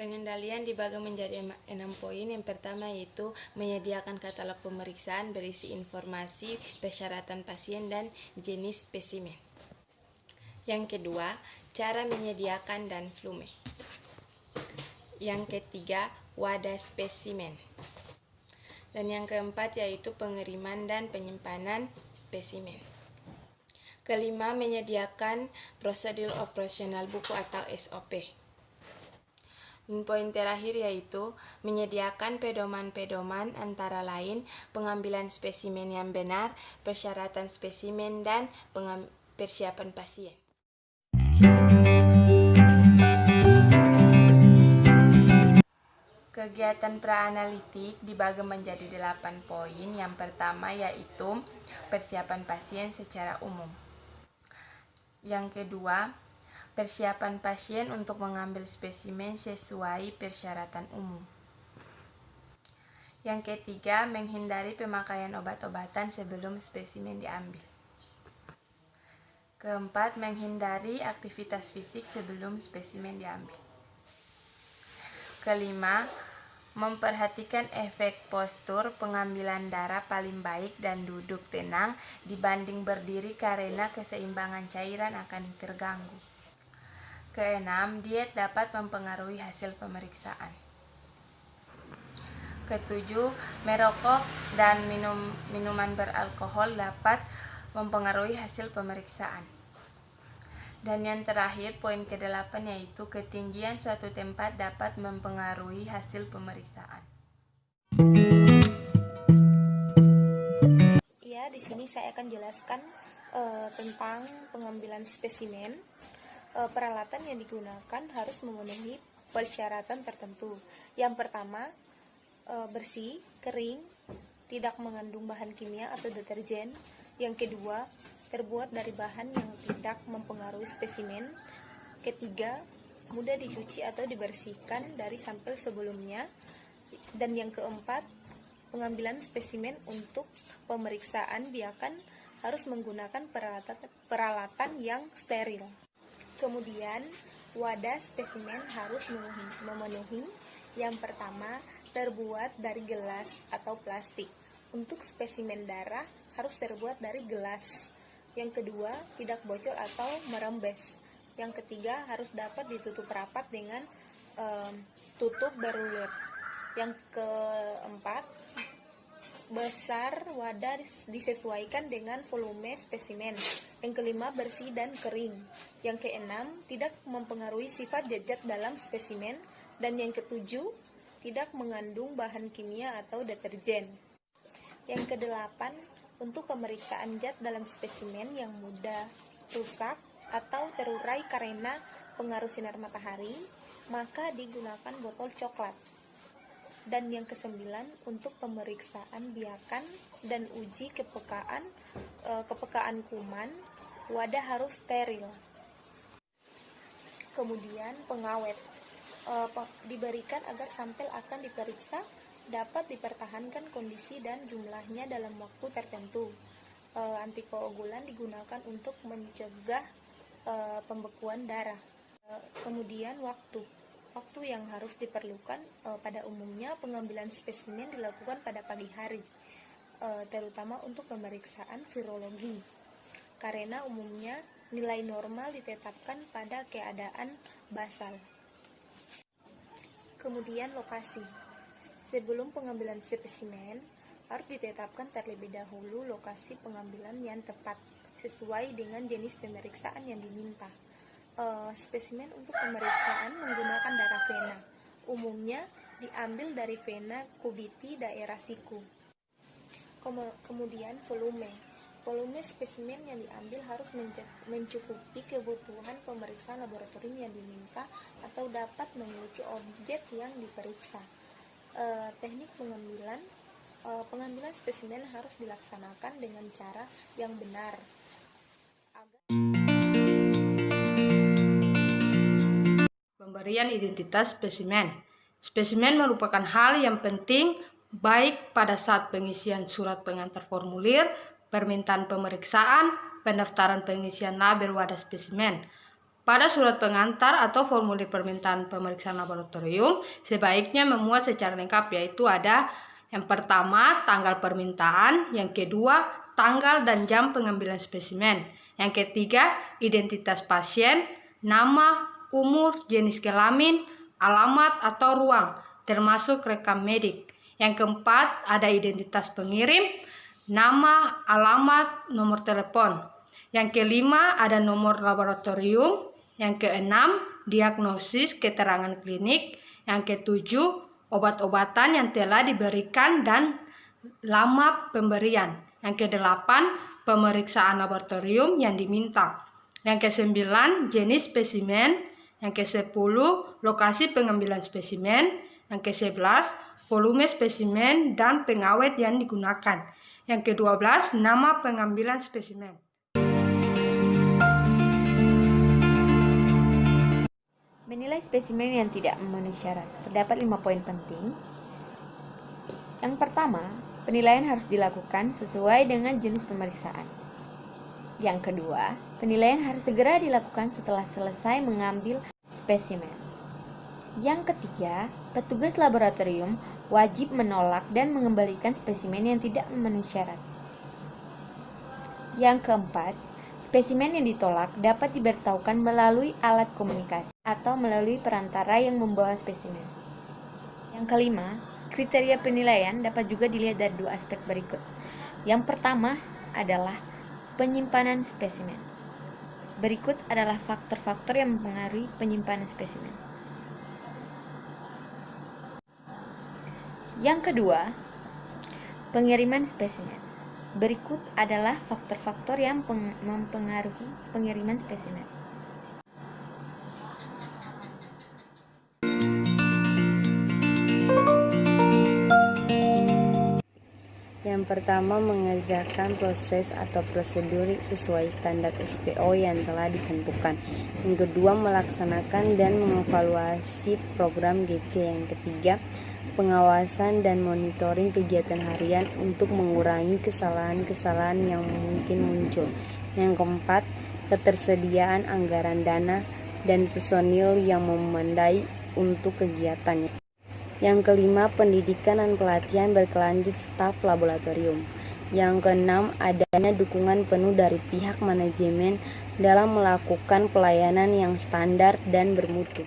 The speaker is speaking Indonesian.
Pengendalian dibagi menjadi 6 poin. Yang pertama yaitu menyediakan katalog pemeriksaan berisi informasi, persyaratan pasien, dan jenis spesimen. Yang kedua, cara menyediakan dan volume. Yang ketiga, wadah spesimen. Dan yang keempat yaitu pengiriman dan penyimpanan spesimen. Kelima, menyediakan prosedur operasional buku atau SOP. Dan poin terakhir yaitu menyediakan pedoman-pedoman antara lain pengambilan spesimen yang benar, persyaratan spesimen, dan persiapan pasien. Kegiatan praanalitik dibagi menjadi 8 poin. Yang pertama yaitu persiapan pasien secara umum. Yang kedua, persiapan pasien untuk mengambil spesimen sesuai persyaratan umum. Yang ketiga, menghindari pemakaian obat-obatan sebelum spesimen diambil. Keempat, menghindari aktivitas fisik sebelum spesimen diambil. Kelima, memperhatikan efek postur pengambilan darah paling baik dan duduk tenang dibanding berdiri karena keseimbangan cairan akan terganggu. Keenam, diet dapat mempengaruhi hasil pemeriksaan. Ketujuh, merokok dan minuman beralkohol dapat mempengaruhi hasil pemeriksaan. Dan yang terakhir, poin ke-8 yaitu ketinggian suatu tempat dapat mempengaruhi hasil pemeriksaan. Ya, di sini saya akan jelaskan tentang pengambilan spesimen. Peralatan yang digunakan harus memenuhi persyaratan tertentu. Yang pertama, bersih, kering, tidak mengandung bahan kimia atau deterjen. Yang kedua, terbuat dari bahan yang tidak mempengaruhi spesimen. Ketiga, mudah dicuci atau dibersihkan dari sampel sebelumnya. Dan yang keempat, pengambilan spesimen untuk pemeriksaan biakan harus menggunakan peralatan yang steril. Kemudian, wadah spesimen harus memenuhi. Yang pertama, terbuat dari gelas atau plastik. Untuk spesimen darah harus terbuat dari gelas. Yang kedua, tidak bocor atau merembes. Yang ketiga, harus dapat ditutup rapat dengan tutup berulir. Yang keempat, besar wadah disesuaikan dengan volume spesimen. Yang kelima, bersih dan kering. Yang keenam, tidak mempengaruhi sifat zat dalam spesimen. Dan yang ketujuh, tidak mengandung bahan kimia atau deterjen. Yang kedelapan, untuk pemeriksaan zat dalam spesimen yang mudah rusak atau terurai karena pengaruh sinar matahari, maka digunakan botol coklat. Dan yang kesembilan, untuk pemeriksaan biakan dan uji kepekaan kuman, wadah harus steril. Kemudian pengawet diberikan agar sampel akan diperiksa dapat dipertahankan kondisi dan jumlahnya dalam waktu tertentu. Antikoagulan digunakan untuk mencegah pembekuan darah. Kemudian waktu yang harus diperlukan, pada umumnya pengambilan spesimen dilakukan pada pagi hari, terutama untuk pemeriksaan virologi, karena umumnya nilai normal ditetapkan pada keadaan basal. Kemudian lokasi. Sebelum pengambilan spesimen, harus ditetapkan terlebih dahulu lokasi pengambilan yang tepat sesuai dengan jenis pemeriksaan yang diminta. Spesimen untuk pemeriksaan menggunakan darah vena. Umumnya diambil dari vena cavity daerah siku. Kemudian volume. Volume spesimen yang diambil harus mencukupi kebutuhan pemeriksaan laboratorium yang diminta atau dapat memiliki objek yang diperiksa. Teknik pengambilan spesimen harus dilaksanakan dengan cara yang benar. Pemberian identitas spesimen. Spesimen merupakan hal yang penting baik pada saat pengisian surat pengantar formulir, permintaan pemeriksaan, pendaftaran pengisian label wadah spesimen. Pada surat pengantar atau formulir permintaan pemeriksaan laboratorium sebaiknya memuat secara lengkap, yaitu ada yang pertama tanggal permintaan, yang kedua tanggal dan jam pengambilan spesimen, yang ketiga identitas pasien, nama, umur, jenis kelamin, alamat atau ruang, termasuk rekam medik. Yang keempat ada identitas pengirim, nama, alamat, nomor telepon. Yang kelima ada nomor laboratorium. Yang keenam, diagnosis keterangan klinik. Yang ketujuh, obat-obatan yang telah diberikan dan lama pemberian. Yang kedelapan, pemeriksaan laboratorium yang diminta. Yang kesembilan, jenis spesimen. Yang kesepuluh, lokasi pengambilan spesimen. Yang kesebelas, volume spesimen dan pengawet yang digunakan. Yang ke-12, nama pengambilan spesimen. Menilai spesimen yang tidak memenuhi syarat. Terdapat 5 poin penting. Yang pertama, penilaian harus dilakukan sesuai dengan jenis pemeriksaan. Yang kedua, penilaian harus segera dilakukan setelah selesai mengambil spesimen. Yang ketiga, petugas laboratorium wajib menolak dan mengembalikan spesimen yang tidak memenuhi syarat. Yang keempat, spesimen yang ditolak dapat diberitahukan melalui alat komunikasi atau melalui perantara yang membawa spesimen. Yang kelima, kriteria penilaian dapat juga dilihat dari 2 aspek berikut. Yang pertama adalah penyimpanan spesimen. Berikut adalah faktor-faktor yang mempengaruhi penyimpanan spesimen. Yang kedua, pengiriman spesimen. Berikut adalah faktor-faktor yang mempengaruhi pengiriman spesimen. Yang pertama, mengerjakan proses atau prosedur sesuai standar SPO yang telah ditentukan. Yang kedua, melaksanakan dan mengevaluasi program GC. Yang ketiga, pengawasan dan monitoring kegiatan harian untuk mengurangi kesalahan-kesalahan yang mungkin muncul. Yang keempat, ketersediaan anggaran dana dan personil yang memadai untuk kegiatannya. Yang kelima, pendidikan dan pelatihan berkelanjut staf laboratorium. Yang keenam, adanya dukungan penuh dari pihak manajemen dalam melakukan pelayanan yang standar dan bermutu.